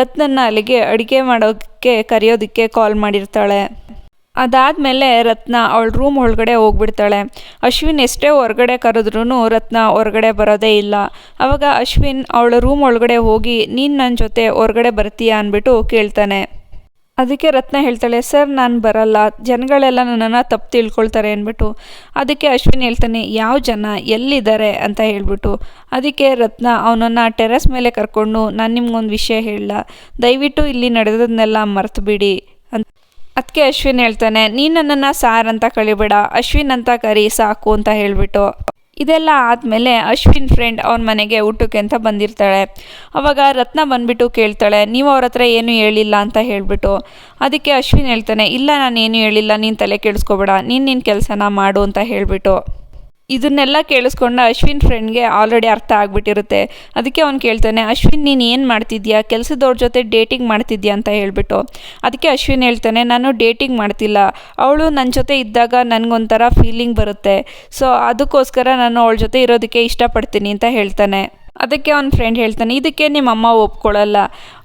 ರತ್ನನ್ನ ಅಲ್ಲಿಗೆ ಅಡುಗೆ ಮಾಡೋಕ್ಕೆ ಕರೆಯೋದಕ್ಕೆ ಕಾಲ್ ಮಾಡಿರ್ತಾಳೆ. ಅದಾದಮೇಲೆ ರತ್ನ ಅವಳ ರೂಮ್ ಒಳಗಡೆ ಹೋಗ್ಬಿಡ್ತಾಳೆ. ಅಶ್ವಿನ್ ಎಷ್ಟೇ ಹೊರಗಡೆ ಕರೆದ್ರೂ ರತ್ನ ಹೊರಗಡೆ ಬರೋದೇ ಇಲ್ಲ. ಆವಾಗ ಅಶ್ವಿನ್ ಅವಳ ರೂಮ್ ಒಳಗಡೆ ಹೋಗಿ, ನೀನು ನನ್ನ ಜೊತೆ ಹೊರಗಡೆ ಬರ್ತೀಯಾ ಅಂದ್ಬಿಟ್ಟು ಕೇಳ್ತಾನೆ. ಅದಕ್ಕೆ ರತ್ನ ಹೇಳ್ತಾಳೆ, ಸರ್, ನಾನು ಬರಲ್ಲ, ಜನಗಳೆಲ್ಲ ನನ್ನನ್ನು ತಪ್ಪು ತಿಳ್ಕೊಳ್ತಾರೆ ಅಂದ್ಬಿಟ್ಟು. ಅದಕ್ಕೆ ಅಶ್ವಿನ್ ಹೇಳ್ತಾನೆ, ಯಾವ ಜನ, ಎಲ್ಲಿದ್ದಾರೆ ಅಂತ ಹೇಳ್ಬಿಟ್ಟು. ಅದಕ್ಕೆ ರತ್ನ ಅವನನ್ನು ಟೆರೆಸ್ ಮೇಲೆ ಕರ್ಕೊಂಡು, ನಾನು ನಿಮ್ಗೊಂದು ವಿಷಯ ಹೇಳಲ್ಲ, ದಯವಿಟ್ಟು ಇಲ್ಲಿ ನಡೆದದನ್ನೆಲ್ಲ ಮರ್ತು ಬಿಡಿ ಅಂತ. ಅದಕ್ಕೆ ಅಶ್ವಿನ್ ಹೇಳ್ತಾನೆ, ನೀನು ನನ್ನನ್ನು ಸಾರ್ ಅಂತ ಕಳಿಬೇಡ, ಅಶ್ವಿನ್ ಅಂತ ಕರಿ ಸಾಕು ಅಂತ ಹೇಳಿಬಿಟ್ಟು. ಇದೆಲ್ಲ ಆದಮೇಲೆ ಅಶ್ವಿನ್ ಫ್ರೆಂಡ್ ಅವನ ಮನೆಗೆ ಊಟಕ್ಕೆ ಅಂತ ಬಂದಿರ್ತಾಳೆ. ಆವಾಗ ರತ್ನ ಬಂದುಬಿಟ್ಟು ಕೇಳ್ತಾಳೆ, ನೀವು ಅವ್ರ ಹತ್ರ ಏನೂ ಹೇಳಿಲ್ಲ ಅಂತ ಹೇಳಿಬಿಟ್ಟು. ಅದಕ್ಕೆ ಅಶ್ವಿನ್ ಹೇಳ್ತಾನೆ, ಇಲ್ಲ, ನಾನು ಏನೂ ಹೇಳಿಲ್ಲ, ನೀನು ತಲೆ ಕೆಡಿಸ್ಕೋಬೇಡ, ನಿನ್ನ ಕೆಲಸನ ಮಾಡು ಅಂತ ಹೇಳಿಬಿಟ್ಟು. ಇದನ್ನೆಲ್ಲ ಕೇಳಿಸ್ಕೊಂಡ ಅಶ್ವಿನ್ ಫ್ರೆಂಡ್ಗೆ ಆಲ್ರೆಡಿ ಅರ್ಥ ಆಗಿಬಿಟ್ಟಿರುತ್ತೆ. ಅದಕ್ಕೆ ಅವ್ನು ಕೇಳ್ತಾನೆ, ಅಶ್ವಿನ್, ನೀನು ಏನು ಮಾಡ್ತಿದ್ಯಾ, ಕೆಲಸದವ್ರ ಜೊತೆ ಡೇಟಿಂಗ್ ಮಾಡ್ತಿದ್ಯಾ ಅಂತ ಹೇಳಿಬಿಟ್ಟು. ಅದಕ್ಕೆ ಅಶ್ವಿನ್ ಹೇಳ್ತಾನೆ, ನಾನು ಡೇಟಿಂಗ್ ಮಾಡ್ತಿಲ್ಲ, ಅವಳು ನನ್ನ ಜೊತೆ ಇದ್ದಾಗ ನನಗೊಂಥರ ಫೀಲಿಂಗ್ ಬರುತ್ತೆ, ಸೊ ಅದಕ್ಕೋಸ್ಕರ ನಾನು ಅವಳ ಜೊತೆ ಇರೋದಕ್ಕೆ ಇಷ್ಟಪಡ್ತೀನಿ ಅಂತ ಹೇಳ್ತಾನೆ. ಅದಕ್ಕೆ ಅವನ ಫ್ರೆಂಡ್ ಹೇಳ್ತಾನೆ, ಇದಕ್ಕೆ ನಿಮ್ಮ ಅಮ್ಮ ಒಪ್ಕೊಳ್ಳಲ್ಲ,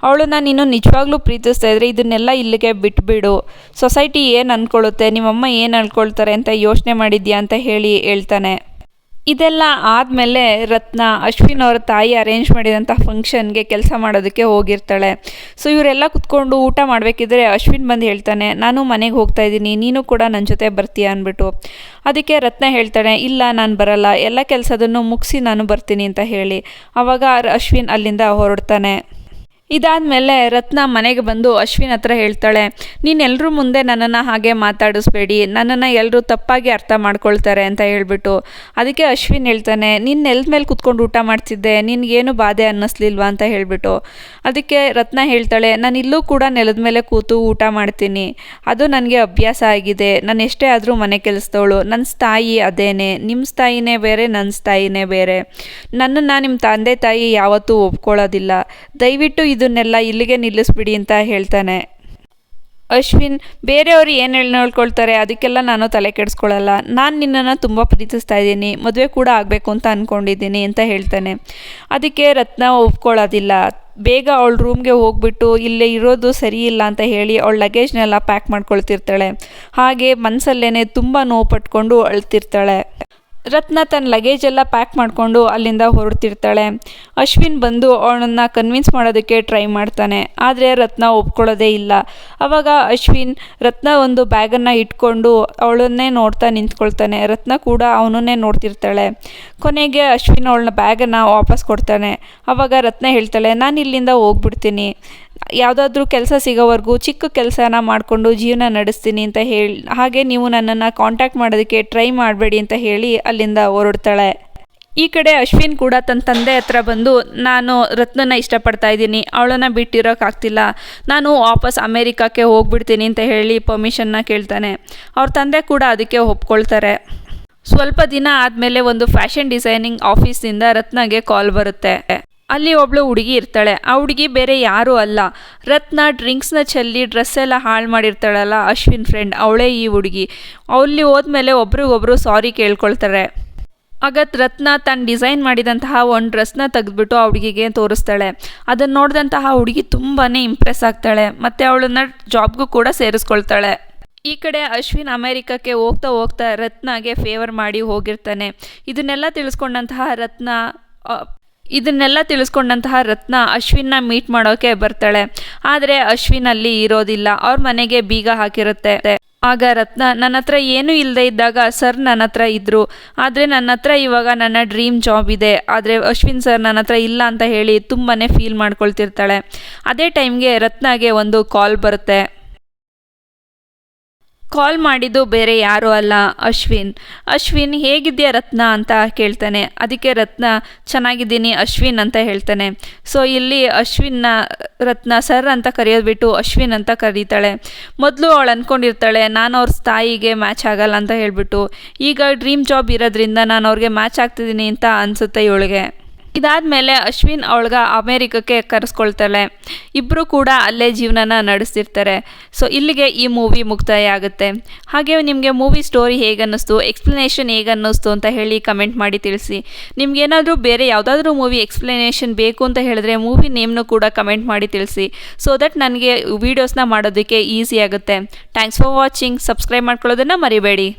ಅವಳನ್ನ ನೀನು ನಿಜವಾಗ್ಲೂ ಪ್ರೀತಿಸ್ತಾ ಇದ್ರೆ ಇದನ್ನೆಲ್ಲ ಇಲ್ಲಿಗೆ ಬಿಟ್ಬಿಡು, ಸೊಸೈಟಿ ಏನು ಅಂದ್ಕೊಳ್ಳುತ್ತೆ, ನಿಮ್ಮಮ್ಮ ಏನು ಅಂದ್ಕೊಳ್ತಾರೆ ಅಂತ ಯೋಚನೆ ಮಾಡಿದ್ಯಾ ಅಂತ ಹೇಳ್ತಾನೆ. ಇದೆಲ್ಲ ಆದಮೇಲೆ ರತ್ನ ಅಶ್ವಿನ್ ಅವರ ತಾಯಿ ಅರೇಂಜ್ ಮಾಡಿದಂಥ ಫಂಕ್ಷನ್ಗೆ ಕೆಲಸ ಮಾಡೋದಕ್ಕೆ ಹೋಗಿರ್ತಾಳೆ. ಸೊ ಇವರೆಲ್ಲ ಕುತ್ಕೊಂಡು ಊಟ ಮಾಡಬೇಕಿದ್ರೆ ಅಶ್ವಿನ್ ಬಂದು ಹೇಳ್ತಾನೆ, ನಾನು ಮನೆಗೆ ಹೋಗ್ತಾ ಇದ್ದೀನಿ, ನೀನು ಕೂಡ ನನ್ನ ಜೊತೆ ಬರ್ತೀಯ ಅಂದ್ಬಿಟ್ಟು. ಅದಕ್ಕೆ ರತ್ನ ಹೇಳ್ತಾಳೆ, ಇಲ್ಲ, ನಾನು ಬರಲ್ಲ, ಎಲ್ಲ ಕೆಲಸದನ್ನು ಮುಗಿಸಿ ನಾನು ಬರ್ತೀನಿ ಅಂತ ಹೇಳಿ. ಆವಾಗ ಅಶ್ವಿನ್ ಅಲ್ಲಿಂದ ಹೊರಡ್ತಾನೆ. ಇದಾದಮೇಲೆ ರತ್ನ ಮನೆಗೆ ಬಂದು ಅಶ್ವಿನ್ ಹತ್ರ ಹೇಳ್ತಾಳೆ, ನೀನು ಎಲ್ಲರೂ ಮುಂದೆ ನನ್ನನ್ನು ಹಾಗೆ ಮಾತಾಡಿಸ್ಬೇಡಿ, ನನ್ನನ್ನು ಎಲ್ಲರೂ ತಪ್ಪಾಗಿ ಅರ್ಥ ಮಾಡ್ಕೊಳ್ತಾರೆ ಅಂತ ಹೇಳ್ಬಿಟ್ಟು. ಅದಕ್ಕೆ ಅಶ್ವಿನ್ ಹೇಳ್ತಾನೆ, ನೀನು ನೆಲದ ಮೇಲೆ ಕುತ್ಕೊಂಡು ಊಟ ಮಾಡ್ತಿದ್ದೆ, ನಿನಗೇನು ಬಾಧೆ ಅನ್ನಿಸ್ಲಿಲ್ವಾ ಅಂತ ಹೇಳಿಬಿಟ್ಟು. ಅದಕ್ಕೆ ರತ್ನ ಹೇಳ್ತಾಳೆ, ನಾನು ಇಲ್ಲೂ ಕೂಡ ನೆಲದ ಮೇಲೆ ಕೂತು ಊಟ ಮಾಡ್ತೀನಿ, ಅದು ನನಗೆ ಅಭ್ಯಾಸ ಆಗಿದೆ, ನಾನು ಎಷ್ಟೇ ಆದರೂ ಮನೆ ಕೆಲಸದವಳು, ನನ್ನ ಸ್ಥಾಯಿ ಅದೇನೆ, ನಿಮ್ಮ ಸ್ಥಾಯಿನೇ ಬೇರೆ, ನನ್ನ ಸ್ಥಾಯಿನೇ ಬೇರೆ, ನನ್ನನ್ನು ನಿಮ್ಮ ತಂದೆ ತಾಯಿ ಯಾವತ್ತೂ ಒಪ್ಕೊಳ್ಳೋದಿಲ್ಲ, ದಯವಿಟ್ಟು ಇದನ್ನೆಲ್ಲ ಇಲ್ಲಿಗೆ ನಿಲ್ಲಿಸ್ಬಿಡಿ ಅಂತ ಹೇಳ್ತಾನೆ. ಅಶ್ವಿನ್, ಬೇರೆಯವರು ಏನು ಹೇಳ್ಕೊಳ್ತಾರೆ ಅದಕ್ಕೆಲ್ಲ ನಾನು ತಲೆ ಕೆಡಿಸ್ಕೊಳ್ಳಲ್ಲ, ನಾನು ನಿನ್ನನ್ನು ತುಂಬ ಪ್ರೀತಿಸ್ತಾ ಇದ್ದೀನಿ, ಮದುವೆ ಕೂಡ ಆಗಬೇಕು ಅಂತ ಅಂದ್ಕೊಂಡಿದ್ದೀನಿ ಅಂತ ಹೇಳ್ತಾನೆ. ಅದಕ್ಕೆ ರತ್ನ ಒಪ್ಕೊಳ್ಳೋದಿಲ್ಲ. ಬೇಗ ಅವಳ ರೂಮ್ಗೆ ಹೋಗ್ಬಿಟ್ಟು ಇಲ್ಲೇ ಇರೋದು ಸರಿ ಇಲ್ಲ ಅಂತ ಹೇಳಿ ಅವಳ ಲಗೇಜ್ನೆಲ್ಲ ಪ್ಯಾಕ್ ಮಾಡ್ಕೊಳ್ತಿರ್ತಾಳೆ. ಹಾಗೆ ಮನಸ್ಸಲ್ಲೇ ತುಂಬ ನೋವು ಪಟ್ಕೊಂಡು ಅಳ್ತಿರ್ತಾಳೆ. ರತ್ನ ತನ್ನ ಲಗೇಜ್ ಎಲ್ಲ ಪ್ಯಾಕ್ ಮಾಡಿಕೊಂಡು ಅಲ್ಲಿಂದ ಹೊರಡ್ತಿರ್ತಾಳೆ. ಅಶ್ವಿನ್ ಬಂದು ಅವಳನ್ನು ಕನ್ವಿನ್ಸ್ ಮಾಡೋದಕ್ಕೆ ಟ್ರೈ ಮಾಡ್ತಾನೆ, ಆದರೆ ರತ್ನ ಒಪ್ಕೊಳ್ಳೋದೇ ಇಲ್ಲ. ಆವಾಗ ಅಶ್ವಿನ್ ರತ್ನ ಒಂದು ಬ್ಯಾಗನ್ನು ಇಟ್ಕೊಂಡು ಅವಳನ್ನೇ ನೋಡ್ತಾ ನಿಂತ್ಕೊಳ್ತಾನೆ. ರತ್ನ ಕೂಡ ಅವನನ್ನೇ ನೋಡ್ತಿರ್ತಾಳೆ. ಕೊನೆಗೆ ಅಶ್ವಿನ್ ಅವಳನ್ನ ಬ್ಯಾಗನ್ನು ವಾಪಸ್ ಕೊಡ್ತಾನೆ. ಆವಾಗ ರತ್ನ ಹೇಳ್ತಾಳೆ, ನಾನು ಇಲ್ಲಿಂದ ಹೋಗ್ಬಿಡ್ತೀನಿ, ಯಾವುದಾದ್ರೂ ಕೆಲಸ ಸಿಗೋವರೆಗೂ ಚಿಕ್ಕ ಕೆಲಸನ ಮಾಡಿಕೊಂಡು ಜೀವನ ನಡೆಸ್ತೀನಿ ಅಂತ ಹಾಗೆ ನೀವು ನನ್ನನ್ನು ಕಾಂಟ್ಯಾಕ್ಟ್ ಮಾಡೋದಕ್ಕೆ ಟ್ರೈ ಮಾಡಬೇಡಿ ಅಂತ ಹೇಳಿ ಅಲ್ಲಿಂದ ಹೊರಡ್ತಾಳೆ. ಈ ಕಡೆ ಅಶ್ವಿನ್ ಕೂಡ ತನ್ನ ತಂದೆ ಹತ್ರ ಬಂದು ನಾನು ರತ್ನನ ಇಷ್ಟಪಡ್ತಾ ಇದ್ದೀನಿ, ಅವಳನ್ನು ಬಿಟ್ಟಿರೋಕ್ಕಾಗ್ತಿಲ್ಲ, ನಾನು ವಾಪಸ್ ಅಮೇರಿಕಕ್ಕೆ ಹೋಗ್ಬಿಡ್ತೀನಿ ಅಂತ ಹೇಳಿ ಪರ್ಮಿಷನ್ನ ಕೇಳ್ತಾನೆ. ಅವ್ರ ತಂದೆ ಕೂಡ ಅದಕ್ಕೆ ಒಪ್ಕೊಳ್ತಾರೆ. ಸ್ವಲ್ಪ ದಿನ ಆದಮೇಲೆ ಒಂದು ಫ್ಯಾಷನ್ ಡಿಸೈನಿಂಗ್ ಆಫೀಸಿಂದ ರತ್ನಗೆ ಕಾಲ್ ಬರುತ್ತೆ. ಅಲ್ಲಿ ಒಬ್ಳು ಹುಡುಗಿ ಇರ್ತಾಳೆ. ಆ ಹುಡುಗಿ ಬೇರೆ ಯಾರೂ ಅಲ್ಲ, ರತ್ನ ಡ್ರಿಂಕ್ಸ್ನ ಚೆಲ್ಲಿ ಡ್ರೆಸ್ ಎಲ್ಲ ಹಾಳು ಮಾಡಿರ್ತಾಳಲ್ಲ ಅಶ್ವಿನ್ ಫ್ರೆಂಡ್, ಅವಳೇ ಈ ಹುಡುಗಿ. ಅಲ್ಲಿ ಹೋದ್ಮೇಲೆ ಒಬ್ರಿಗೊಬ್ರು ಸಾರಿ ಕೇಳ್ಕೊಳ್ತಾರೆ. ಆಗ ರತ್ನ ತಾನು ಡಿಸೈನ್ ಮಾಡಿದಂತಹ ಒಂದು ಡ್ರೆಸ್ನ ತೆಗೆದ್ಬಿಟ್ಟು ಆ ಹುಡುಗಿಗೆ ತೋರಿಸ್ತಾಳೆ. ಅದನ್ನು ನೋಡಿದಂತಹ ಹುಡುಗಿ ತುಂಬಾ ಇಂಪ್ರೆಸ್ ಆಗ್ತಾಳೆ ಮತ್ತು ಅವಳನ್ನು ಜಾಬ್ಗೂ ಕೂಡ ಸೇರಿಸ್ಕೊಳ್ತಾಳೆ. ಈ ಕಡೆ ಅಶ್ವಿನ್ ಅಮೇರಿಕಕ್ಕೆ ಹೋಗ್ತಾ ಹೋಗ್ತಾ ರತ್ನಾಗೆ ಫೇವರ್ ಮಾಡಿ ಹೋಗಿರ್ತಾನೆ. ಇದನ್ನೆಲ್ಲ ತಿಳಿಸ್ಕೊಂಡಂತಹ ರತ್ನ ಅಶ್ವಿನ್ನ ಮೀಟ್ ಮಾಡೋಕ್ಕೆ ಬರ್ತಾಳೆ. ಆದರೆ ಅಶ್ವಿನ್ ಅಲ್ಲಿ ಇರೋದಿಲ್ಲ, ಅವ್ರ ಮನೆಗೆ ಬೀಗ ಹಾಕಿರುತ್ತೆ. ಆಗ ರತ್ನ ನನ್ನ ಹತ್ರ ಏನೂ ಇಲ್ಲದೆ ಇದ್ದಾಗ ಸರ್ ನನ್ನ ಹತ್ರ ಇದ್ದರು, ಆದರೆ ನನ್ನ ಹತ್ರ ಇವಾಗ ನನ್ನ ಡ್ರೀಮ್ ಜಾಬ್ ಇದೆ, ಆದರೆ ಅಶ್ವಿನ್ ಸರ್ ನನ್ನ ಹತ್ರ ಇಲ್ಲ ಅಂತ ಹೇಳಿ ತುಂಬಾ ಫೀಲ್ ಮಾಡ್ಕೊಳ್ತಿರ್ತಾಳೆ. ಅದೇ ಟೈಮ್ಗೆ ರತ್ನಾಗೆ ಒಂದು ಕಾಲ್ ಬರುತ್ತೆ. ಕಾಲ್ ಮಾಡಿದ್ದು ಬೇರೆ ಯಾರೂ ಅಲ್ಲ, ಅಶ್ವಿನ್ ಹೇಗಿದೆಯಾ ರತ್ನ ಅಂತ ಕೇಳ್ತಾನೆ. ಅದಕ್ಕೆ ರತ್ನ ಚೆನ್ನಾಗಿದ್ದೀನಿ ಅಶ್ವಿನ್ ಅಂತ ಹೇಳ್ತಾನೆ. ಸೊ ಇಲ್ಲಿ ರತ್ನ ಸರ್ ಅಂತ ಕರೆಯೋದು ಬಿಟ್ಟು ಅಶ್ವಿನ್ ಅಂತ ಕರೀತಾಳೆ. ಮೊದಲು ಅವಳು ಅಂದ್ಕೊಂಡಿರ್ತಾಳೆ ನಾನು ಅವ್ರ ತಾಯಿಗೆ ಮ್ಯಾಚ್ ಆಗಲ್ಲ ಅಂತ ಹೇಳ್ಬಿಟ್ಟು, ಈಗ ಡ್ರೀಮ್ ಜಾಬ್ ಇರೋದ್ರಿಂದ ನಾನು ಅವ್ರಿಗೆ ಮ್ಯಾಚ್ ಆಗ್ತಿದ್ದೀನಿ ಅಂತ ಅನಿಸುತ್ತೆ ಇವಳಿಗೆ. ಇದಾದಮೇಲೆ ಅಶ್ವಿನ್ ಅವಳಿಗೆ ಅಮೇರಿಕಕ್ಕೆ ಕರೆಸ್ಕೊಳ್ತಾಳೆ. ಇಬ್ಬರು ಕೂಡ ಅಲ್ಲೇ ಜೀವನನ ನಡೆಸ್ತಿರ್ತಾರೆ. ಸೊ ಇಲ್ಲಿಗೆ ಈ ಮೂವಿ ಮುಕ್ತಾಯ ಆಗುತ್ತೆ. ಹಾಗೆ ನಿಮಗೆ ಮೂವಿ ಸ್ಟೋರಿ ಹೇಗನ್ನಿಸ್ತು, ಎಕ್ಸ್ಪ್ಲನೇಷನ್ ಹೇಗನ್ನಿಸ್ತು ಅಂತ ಹೇಳಿ ಕಮೆಂಟ್ ಮಾಡಿ ತಿಳಿಸಿ. ನಿಮ್ಗೇನಾದರೂ ಬೇರೆ ಯಾವುದಾದ್ರೂ ಮೂವಿ ಎಕ್ಸ್ಪ್ಲನೇಷನ್ ಬೇಕು ಅಂತ ಹೇಳಿದ್ರೆ ಮೂವಿ ನೇಮ್ನು ಕೂಡ ಕಮೆಂಟ್ ಮಾಡಿ ತಿಳಿಸಿ. ಸೊ ದಟ್ ನನಗೆ ವೀಡಿಯೋಸ್ನ ಮಾಡೋದಕ್ಕೆ ಈಸಿ ಆಗುತ್ತೆ. Thanks for watching. ಸಬ್ಸ್ಕ್ರೈಬ್ ಮಾಡ್ಕೊಳ್ಳೋದನ್ನು ಮರಿಬೇಡಿ.